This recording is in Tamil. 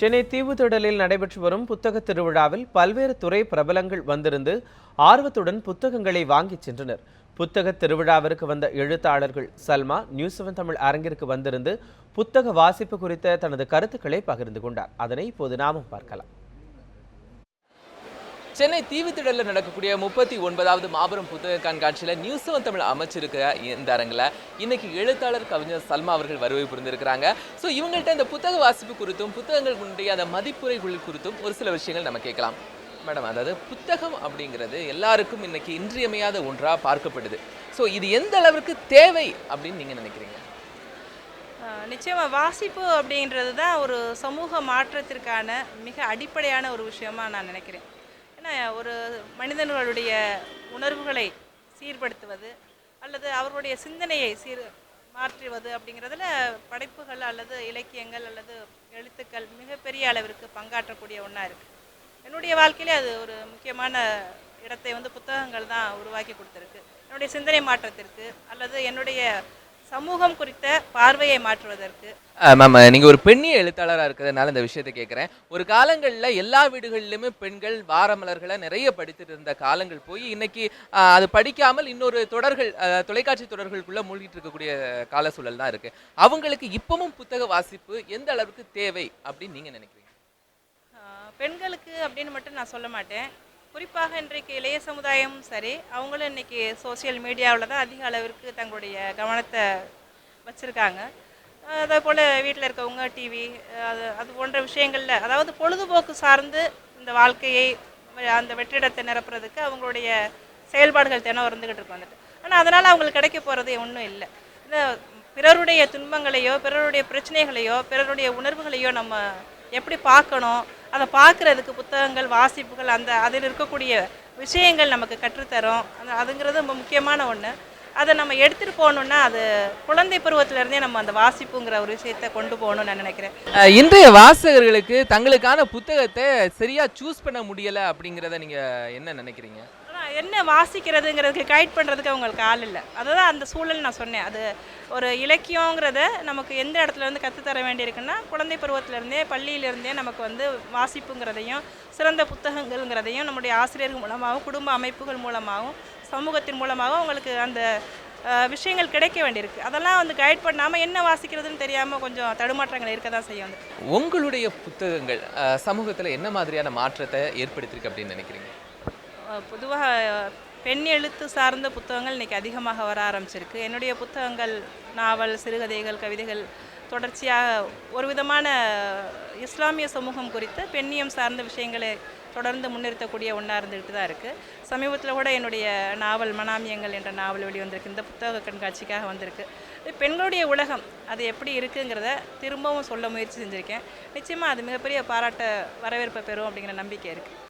சென்னை தீவுத்திடலில் நடைபெற்று வரும் புத்தக திருவிழாவில் பல்வேறு துறை பிரபலங்கள் வந்திருந்து ஆர்வத்துடன் புத்தகங்களை வாங்கிச் சென்றனர். புத்தக திருவிழாவிற்கு வந்த எழுத்தாளர்கள் சல்மா நியூஸ் 7 தமிழ் அரங்கிற்கு வந்திருந்து புத்தக வாசிப்பு குறித்த தனது கருத்துக்களை பகிர்ந்து கொண்டார். அதனை இப்போது நாமும் பார்க்கலாம். சென்னை தீவுத்திடலில் நடக்கக்கூடிய 39வது மாபெரும் புத்தக கண்காட்சியில் நியூஸ் 7 தமிழ் அமைச்சிருக்கிற இந்த அரங்கில் இன்னைக்கு எழுத்தாளர் கவிஞர் சல்மா அவர்கள் வருகை புரிந்திருக்கிறாங்க. ஸோ இவங்கள்ட்ட இந்த புத்தக வாசிப்பு குறித்தும் புத்தகங்களுடைய அந்த மதிப்புரைகள் குறித்தும் ஒரு சில விஷயங்கள் நம்ம கேட்கலாம். மேடம், அதாவது புத்தகம் அப்படிங்கிறது எல்லாருக்கும் இன்னைக்கு இன்றியமையாத ஒன்றாக பார்க்கப்படுது. ஸோ இது எந்த அளவுக்கு தேவை அப்படின்னு நீங்கள் நினைக்கிறீங்க? நிச்சயமாக வாசிப்பு அப்படின்றது தான் ஒரு சமூக மாற்றத்திற்கான மிக அடிப்படையான ஒரு விஷயமா நான் நினைக்கிறேன். ஒரு மனிதர்களுடைய உணர்வுகளை சீர்படுத்துவது அல்லது அவர்களுடைய சிந்தனையை மாற்றுவது அப்படிங்கிறதுல படைப்புகள் அல்லது இலக்கியங்கள் அல்லது எழுத்துக்கள் மிகப்பெரிய அளவிற்கு பங்காற்றக்கூடிய ஒன்றா இருக்குது. என்னுடைய வாழ்க்கையிலே அது ஒரு முக்கியமான இடத்தை புத்தகங்கள் தான் உருவாக்கி கொடுத்துருக்கு. என்னுடைய சிந்தனை மாற்றத்திற்கு அல்லது என்னுடைய சமூகம் குறித்த பார்வையை மாற்றுவதற்கு. மேம், நீங்கள் ஒரு பெண்ணிய எழுத்தாளராக இருக்கிறதுனால இந்த விஷயத்தை கேட்குறேன். ஒரு காலங்களில் எல்லா வீடுகளிலுமே பெண்கள் வாரமலர்களை நிறைய படித்துட்டு இருந்த காலங்கள் போய் இன்னைக்கு அது படிக்காமல் இன்னொரு தொடர்கள் தொலைக்காட்சி தொடர்களுக்குள்ளே மூழ்கிட்டு இருக்கக்கூடிய கால சூழல் தான் இருக்குது. அவங்களுக்கு இப்பவும் புத்தக வாசிப்பு எந்த அளவுக்கு தேவை அப்படின்னு நீங்கள் நினைக்கிறீங்க? பெண்களுக்கு அப்படின்னு மட்டும் நான் சொல்ல மாட்டேன். குறிப்பாக இன்றைக்கு இளைய சமுதாயமும் சரி, அவங்களும் இன்றைக்கி சோசியல் மீடியாவில் தான் அதிக அளவிற்கு தங்களுடைய கவனத்தை வச்சுருக்காங்க. அதே போல் வீட்டில் இருக்கவங்க டிவி அது போன்ற விஷயங்களில், அதாவது பொழுதுபோக்கு சார்ந்து இந்த வாழ்க்கையை அந்த வெற்றிடத்தை நிரப்புறதுக்கு அவங்களுடைய செயல்பாடுகள் தினம் இருந்துக்கிட்டு இருக்கு வந்துட்டு. ஆனால் அதனால் அவங்களுக்கு கிடைக்க போகிறது ஒன்றும் இல்லை. இந்த பிறருடைய துன்பங்களையோ பிறருடைய பிரச்சனைகளையோ பிறருடைய உணர்வுகளையோ நம்ம எப்படி பார்க்கணும், அதை பார்க்குறதுக்கு புத்தகங்கள் வாசிப்புகள் அதில் இருக்கக்கூடிய விஷயங்கள் நமக்கு கற்றுத்தரும். அதுங்கிறது ரொம்ப முக்கியமான ஒன்று. அதை நம்ம எடுத்துகிட்டு போகணுன்னா அது குழந்தை பருவத்திலேருந்தே நம்ம அந்த வாசிப்புங்கிற ஒரு விஷயத்தை கொண்டு போகணும்னு நான் நினைக்கிறேன். இன்றைய வாசகர்களுக்கு தங்களுக்கான புத்தகத்தை சரியாக சூஸ் பண்ண முடியலை அப்படிங்கிறத நீங்கள் என்ன நினைக்கிறீங்க? என்ன வாசிக்கிறதுங்கிறதுக்கு கைட் பண்ணுறதுக்கு அவங்களுக்கு ஆள் இல்லை. அதுதான் அந்த சூழல் நான் சொன்னேன். அது ஒரு இலக்கியங்கிறத நமக்கு எந்த இடத்துல கற்றுத்தர வேண்டியிருக்குன்னா குழந்தை பருவத்திலேருந்தே பள்ளியிலேருந்தே நமக்கு வாசிப்புங்கிறதையும் சிறந்த புத்தகங்கள்ங்கிறதையும் நம்முடைய ஆசிரியர்கள் மூலமாகவும் குடும்ப அமைப்புகள் மூலமாகவும் சமூகத்தின் மூலமாகவும் அவங்களுக்கு அந்த விஷயங்கள் கிடைக்க வேண்டியிருக்கு. அதெல்லாம் கைட் பண்ணாமல் என்ன வாசிக்கிறதுன்னு தெரியாமல் கொஞ்சம் தடுமாற்றங்கள் இருக்க தான் செய்யும். உங்களுடைய புத்தகங்கள் சமூகத்தில் என்ன மாதிரியான மாற்றத்தை ஏற்படுத்தியிருக்கு அப்படின்னு நினைக்கிறீங்க? பொதுவாக பெண் எழுத்து சார்ந்த புத்தகங்கள் இன்றைக்கி அதிகமாக வர ஆரம்பிச்சிருக்கு. என்னுடைய புத்தகங்கள் நாவல், சிறுகதைகள், கவிதைகள் தொடர்ச்சியாக ஒரு விதமான இஸ்லாமிய சமூகம் குறித்த பெண்ணியம் சார்ந்த விஷயங்களை தொடர்ந்து முன்னிறுத்தக்கூடிய ஒன்றா இருந்துக்கிட்டு தான் இருக்குது. சமீபத்தில் கூட என்னுடைய நாவல் மனாமியங்கள் என்ற நாவல் வெளிவந்திருக்கு. இந்த புத்தக கண்காட்சிக்காக வந்திருக்கு. பெண்களுடைய உலகம் அது எப்படி இருக்குங்கிறத திரும்பவும் சொல்ல முயற்சி செஞ்சுருக்கேன். நிச்சயமாக அது மிகப்பெரிய பாராட்ட வரவேற்பை பெறும் அப்படிங்கிற நம்பிக்கை இருக்குது.